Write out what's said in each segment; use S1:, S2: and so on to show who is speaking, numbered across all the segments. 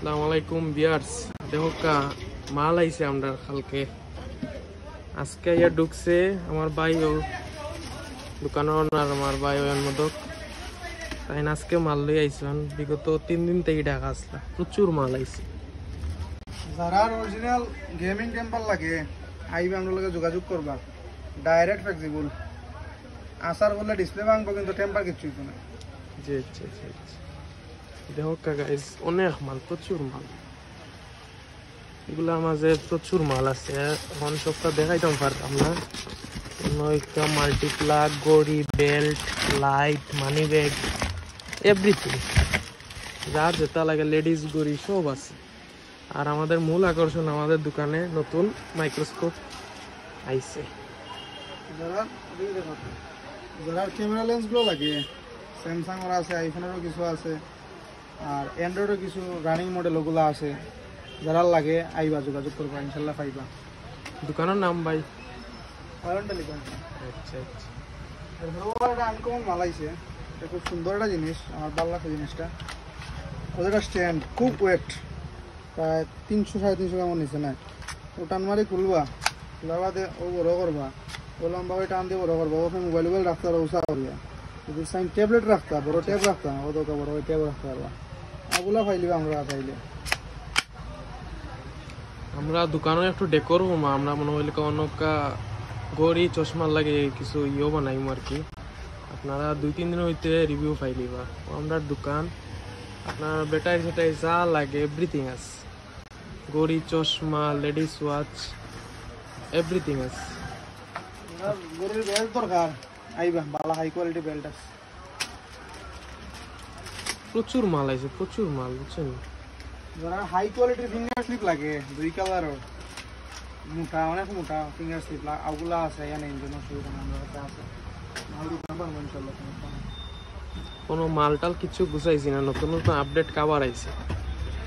S1: আসসালামু আলাইকুম ভিউয়ার্স, দেখো কা মাল আইছে আমরা কালকে আজকে ইয়া ঢুকছে আমার ভাইও দোকানের ওনার আমার ভাই ওর মদক তাই আজকে মাল লই আইছেন। বিগত 3 দিন থেকে ঢাকা আসলা প্রচুর মাল আইছে।
S2: যারা অরিজিনাল গেমিং টেম্পার লাগে আইবে আমরা লগে যোগাযোগ করবা। ডাইরেক্ট ফ্লেক্সিবল আসার বলে ডিসপ্লে ভাঙবো কিন্তু টেম্পার কিছু হইতো না।
S1: জি জি জি দেখো কা গাইস অনেক মাল, প্রচুর মাল, এগুলার মাঝে প্রচুর মাল আছে। এখন সবটা দেখাইতাম পারতাম না। একটা মাল্টিপ্লাগ, গড়ি, belt, light, money bag, everything যার যেটা লাগে লেডিস গড়ি সব আছে। আর আমাদের মূল আকর্ষণ আমাদের দোকানে নতুন মাইক্রোস্কোপ আইছে।
S2: যারা ক্যামেরা লেন্সগুলো লাগে স্যামসাংয়ের আছে, আইফোনেরও কিছু আছে, আর অ্যান্ড্রয়েডের কিছু রানিং মডেল ওগুলো আছে। যারা লাগে আইবা যোগাযোগ করবা, ইনশাল্লাহ পাইবা।
S1: দোকানের নাম ভাই?
S2: আচ্ছা আচ্ছা। একটা আনকমন মাল আইছে, এটা খুব সুন্দর একটা জিনিস, আমার ভালো লাগছে জিনিসটা। ওদের স্ট্যান্ড খুব ওয়েট, প্রায় 300-350 গ্রাম নিচে না। ও টান মারি খুলবা, খোলার বাদে ও বড় করবা, ও লম্বা টান দিয়ে বড় করবা। ওখানে মোবাইল রাখতে পারো, উষা করিয়া। যদি সাইন ট্যাবলেট রাখতা, বড় ট্যাব রাখতা, ও তো বড় ট্যাব রাখতে পারবা। ওগুলা ফাইলিবা আমরা চাইলে।
S1: আমরা দোকানে একটু ডেকোর হবো, আমরা মনে হইলে অনেক গড়ি চশমার লাগে কিছু ইয়েও বানাইম আর কি। আপনারা 2-3 দিন হইতে রিভিউ পাইলিবা। আমরা দোকান আপনার ব্যাটারি সেটাই যা লাগে এভরিথিং আছে। গড়ি, চশমা, লেডিস ওয়াচ, এভরিথিং আছে।
S2: গরুর বেল্ট দরকার আইবা, ভালো হাই কোয়ালিটি বেল্ট আছে।
S1: প্রচুর মাল আছে, প্রচুর মাল, বুঝছেন।
S2: যারা হাই কোয়ালিটির ফিঙ্গার স্লিপ লাগে 2 কালারের, মোটা, অনেক মোটা ফিঙ্গার স্লিপ ওগুলা আছে। এখানে ইঞ্জিন অসুবিধা না, আমার কাছে আছে। মাল দিতে পারবো ইনশাল্লাহ।
S1: কোনো মালটাল কিছু গুছাইছি না, নতুন নতুন আপডেট কাভার আইছে।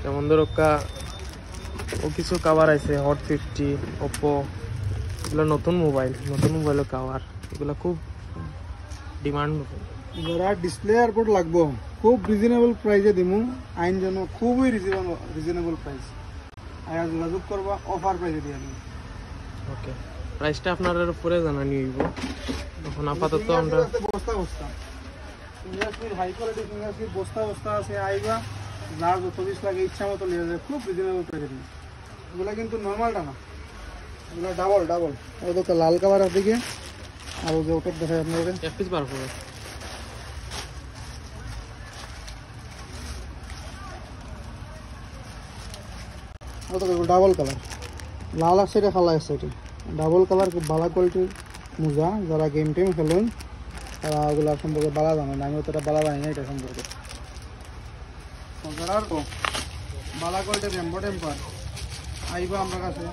S1: যেমন ধরো ও কিছু কাভার আইছে, হট 50, ওপো, এগুলো নতুন মোবাইলের কাভার, এগুলো খুব ডিমান্ড।
S2: যারা ডিসপ্লে এয়ারপোর্ট লাগবো খুব রিজনেবল প্রাইসে দিমু, আইন জন্য খুবই রিজনেবল প্রাইস। আর যোগাযোগ করবা, অফার প্রাইসে দিয়ে দিই।
S1: ওকে, প্রাইসটা আপনার উপরে জানানি হইব। এখন আপাতত আমরা
S2: বস্তা ফিঙ্গারস্লিপ হাই কোয়ালিটি ফিঙ্গারস্লিপ বস্তা আছে। আইবা, যার যত পিস লাগে ইচ্ছা মতো নিয়ে যায়, খুব রিজনেবল প্রাইসে দিই। এগুলো কিন্তু নর্মালটা না, এগুলো ডাবল। ওদের লাল কালার দিকে আর যে ওটা দেখায় আপনাদের
S1: এক পিস বার করবো।
S2: ডাবল কালার, লাল আছে এটা, খালা আছে এটা। ডাবল কালার খুব ভালো কোয়ালিটির মোজা। যারা গেম টেম খেলেন তারা ওগুলা সম্পর্কে বালা জানেন, আমি অতটা বালা জানি না এটা সম্পর্কে। বালা কোয়ালিটির রেম্বো টেম্পার আইবা আমার কাছে।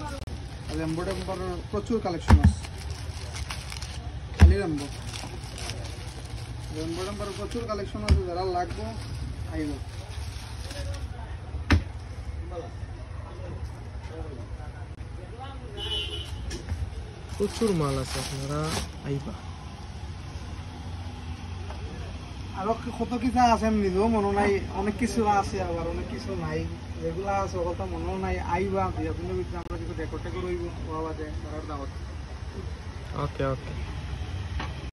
S2: রেম্বো টেম্পারের প্রচুর কালেকশন আছে, খালি রেম্বো টেম্পারের প্রচুর কালেকশন আছে। যারা লাগবো আইবা।
S1: প্রচুর মাল আছে, আপনারা আইবা।
S2: আরো কত কিছু আছে আমি নিজেও মনে নাই, অনেক কিছু আছে আবার অনেক কিছু নাই। যেগুলা আছে কথা মনেও নাই। আইবা, 2 দিনের ভিতরে আমরা কিছু ডেকোর টেকোর হইব, বাদে তার দাওয়াত।
S1: ওকে ওকে।